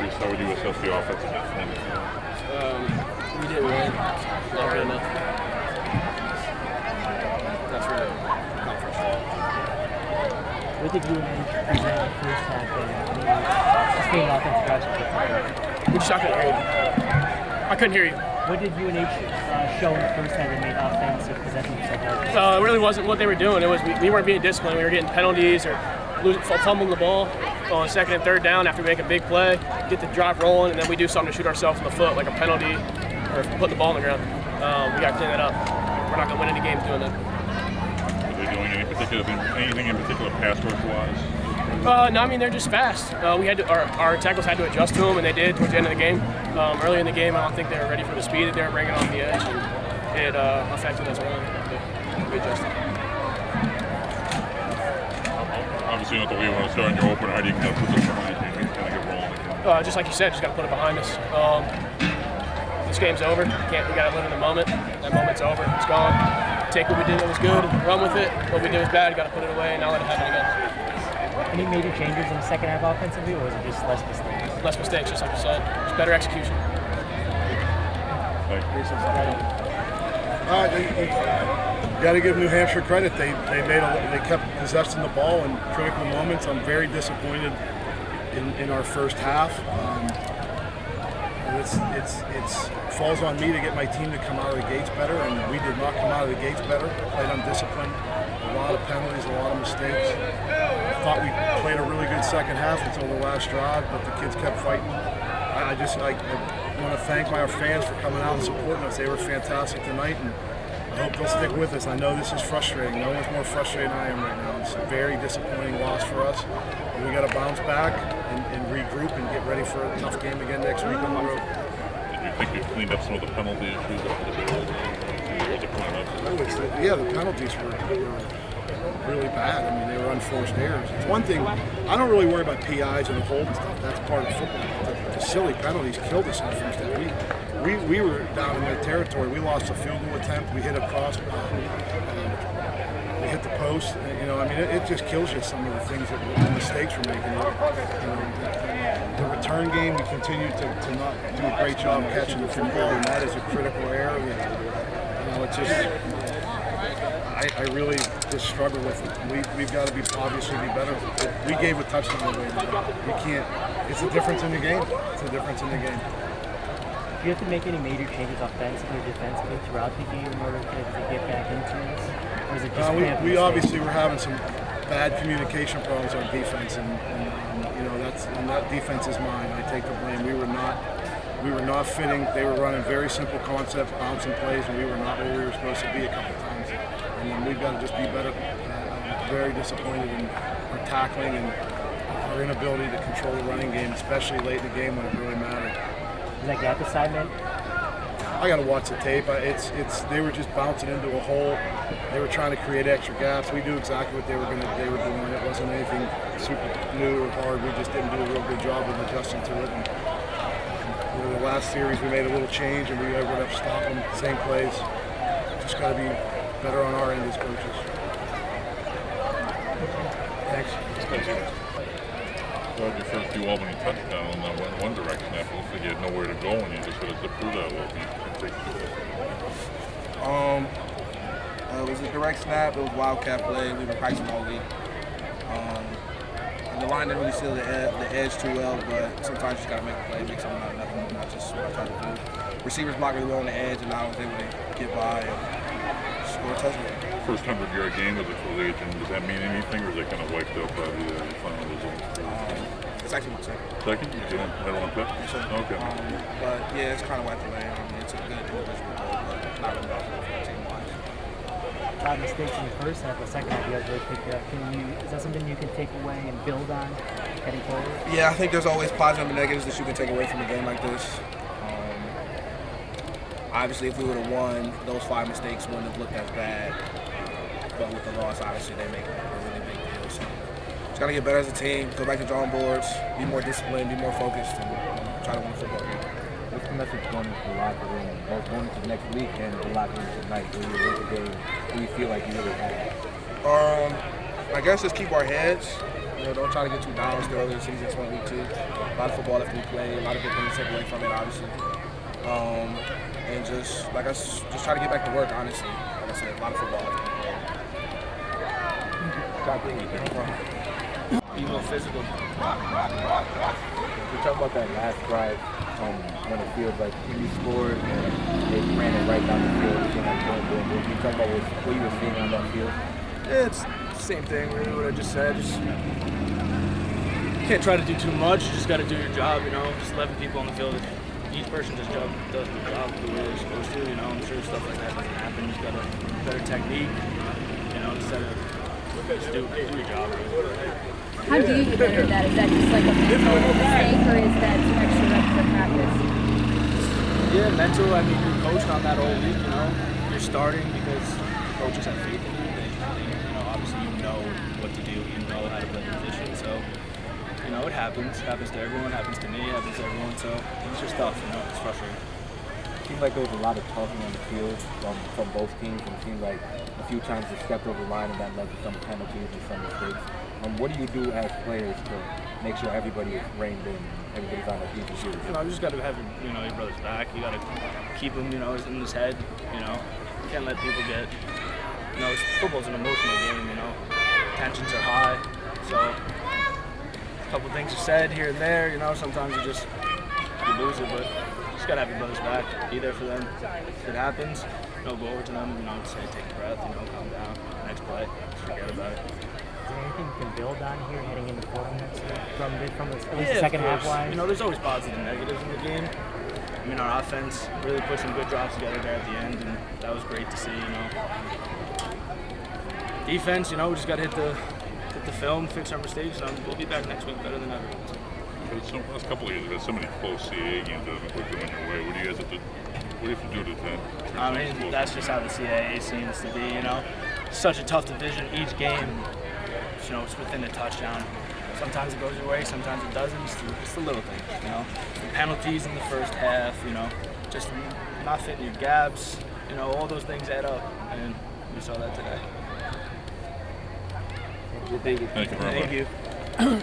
injuries, how would you assess the offensive performance? We didn't win. Not good enough. That's really conference. What did UNH present in the first half that sustained offensive drives? Which I couldn't hear you. I couldn't hear you. What did UNH show in the first half that made offensive possession so hard? It really wasn't what they were doing. It was we weren't being disciplined. We were getting penalties or fumbling the ball on second and third down after we make a big play, get the drive rolling, and then we do something to shoot ourselves in the foot, like a penalty or put the ball on the ground. We got to clean that up. We're not going to win any games doing that. Are they doing anything in particular pass rush-wise? No, I mean they're just fast. We had to, our tackles had to adjust to them, and they did towards the end of the game. Early in the game, I don't think they were ready for the speed that they were bringing off the edge, and it affected us early. We adjusted. Obviously, not the way you want to start in your opener. How do you kind of put this behind you and kind of get rolling again? Just like you said, just got to put it behind us. This game's over. We got to live in the moment. That moment's over. It's gone. Take what we did that was good, run with it. What we did was bad. Got to put it away and not let it happen again. Any major changes in the second half offensively, or was it just less mistakes? Less mistakes, just like you said. Just better execution. You got to give New Hampshire credit. They kept possessing the ball in critical moments. I'm very disappointed in our first half. It falls on me to get my team to come out of the gates better, and we did not come out of the gates better. Played undisciplined, a lot of penalties, a lot of mistakes. Thought we played a really good second half until the last drive, but the kids kept fighting. I want to thank my fans for coming out and supporting us. They were fantastic tonight, and I hope they'll stick with us. I know this is frustrating. No one's more frustrated than I am right now. It's a very disappointing loss for us. And we got to bounce back and regroup and get ready for a tough game again next week on the road. Do you think you cleaned up some of the penalty issues after the Bears? Yeah, the penalties were really bad. I mean, they were unforced errors. It's one thing, I don't really worry about PIs and holding stuff. That's part of football. The silly penalties killed us in the first half. We were down in their territory. We lost a field goal attempt. We hit a cross. We hit the post. It just kills you, some of the things the mistakes we're making. The return game, we continue to not do a great job catching the football, and that is a critical error. It's just, I really just struggle with it. We've got to obviously be better. We gave a touchdown away. You can't. It's a difference in the game. It's a difference in the game. Do you have to make any major changes offensively or defensively throughout the game in order to get back into this? Or is it just we obviously were having some bad communication problems on defense, and that defense is mine. I take the blame. We were not fitting. They were running very simple concepts, bouncing plays, and we were not where we were supposed to be a couple times. And then we've got to just be better. I'm very disappointed in our tackling and our inability to control the running game, especially late in the game when it really mattered. Is that gap assignment? I got to watch the tape. They were just bouncing into a hole. They were trying to create extra gaps. We knew exactly what they were doing. It wasn't anything super new or hard. We just didn't do a real good job of adjusting to it. And the last series we made a little change and we were able to stop them. Same plays. Just got to be better on our end as coaches. Thanks. Well, your first UAlbany touchdown in one direction after it looked like you had nowhere to go and you just sort of zipped through that a little bit. It was a direct snap. It was Wildcat play. We were practicing all week. And the line didn't really seal the edge too well, but sometimes you just got to make a play, make something out of nothing. And that's just what I try to do. Receivers blocked really well on the edge, and I was able to get by and score a touchdown. First 100-yard game of the collegiate, does that mean anything, or is it kind of wiped out by the final result? It's actually my second. Second? You didn't have one pick? Okay. But yeah, it's kind of wiped away. It's a good individual goal, but not really about for the team-wise. A lot of mistakes in the first half, the second half you guys really picked it up. Is that something you can take away and build on heading forward? Yeah, I think there's always positive and negatives that you can take away from a game like this. Obviously, if we would have won, those 5 mistakes wouldn't have looked as bad. But with the loss, obviously, they make a really big deal. So just got to get better as a team, go back to drawing boards, be more disciplined, be more focused, and try to win a football game. What's the message going into the locker room, both going into next week and the locker room tonight? When you look at the game, do you feel like you really have? I guess just keep our heads. don't try to get too down still early in the season. It's only week 2. A lot of football left to be played. A lot of good things to take away from it, obviously. And just try to get back to work, honestly. Like I said, a lot of football left to be played. Be more physical. We talk about that last drive when it feels like you scored and they ran it right down the field. It seemed like boom, boom, boom. Can you talk about what you were seeing on that field? Yeah, it's the same thing, really, what I just said. Just can't try to do too much. You just got to do your job, you know. Just 11 people on the field. Each person just does their job the way they're supposed to, you know. I'm sure stuff like that doesn't happen. You just got a better technique, you know, instead of just do your job. How do you get better at that? Is that just like a mental mistake, or is that some extra reps for practice? Yeah, mental. I mean, you're coached on that all week, you know. You're starting because coaches have faith in you. You know, obviously you know what to do. You know how to play the position. So, you know, it happens. It happens to everyone. It happens to me. It happens to everyone. So it's just tough, you know. It's frustrating. It seemed like there was a lot of talking on the field from both teams, and it seemed like a few times they stepped over the line and that led to some penalties and some mistakes. What do you do as players to make sure everybody is reined in, everybody's on their feet? You know, you just got to have your brother's back. You got to keep him, you know, in his head. You know, you can't let people get. You know, football's an emotional game. You know, tensions are high, so a couple things are said here and there. You know, sometimes you lose it, but you just got to have your brother's back. Be there for them. If it happens, you know, go over to them. You know, say take a breath. You know, calm down. Next play, just forget about it. Is there anything you can build on here heading into Portland next year from at least Yeah, the second of half course. wise? You know, there's always positives and negatives in the game. I mean, our offense really put some good drops together there at the end, and that was great to see, you know. Defense, you know, we just got to hit the film, fix our mistakes, and we'll be back next week better than ever. So the last couple of years, we've had so many close CAA games that have been going your way. What do you guys have to do to then? I mean, that's just how the CAA seems to be, you know. Such a tough division. Each game, you know, it's within a touchdown. Sometimes it goes your way, sometimes it doesn't. It's the little things, you know. The penalties in the first half, you know, just not fitting your gaps, you know, all those things add up, and we saw that today. Thank you very much. Thank you.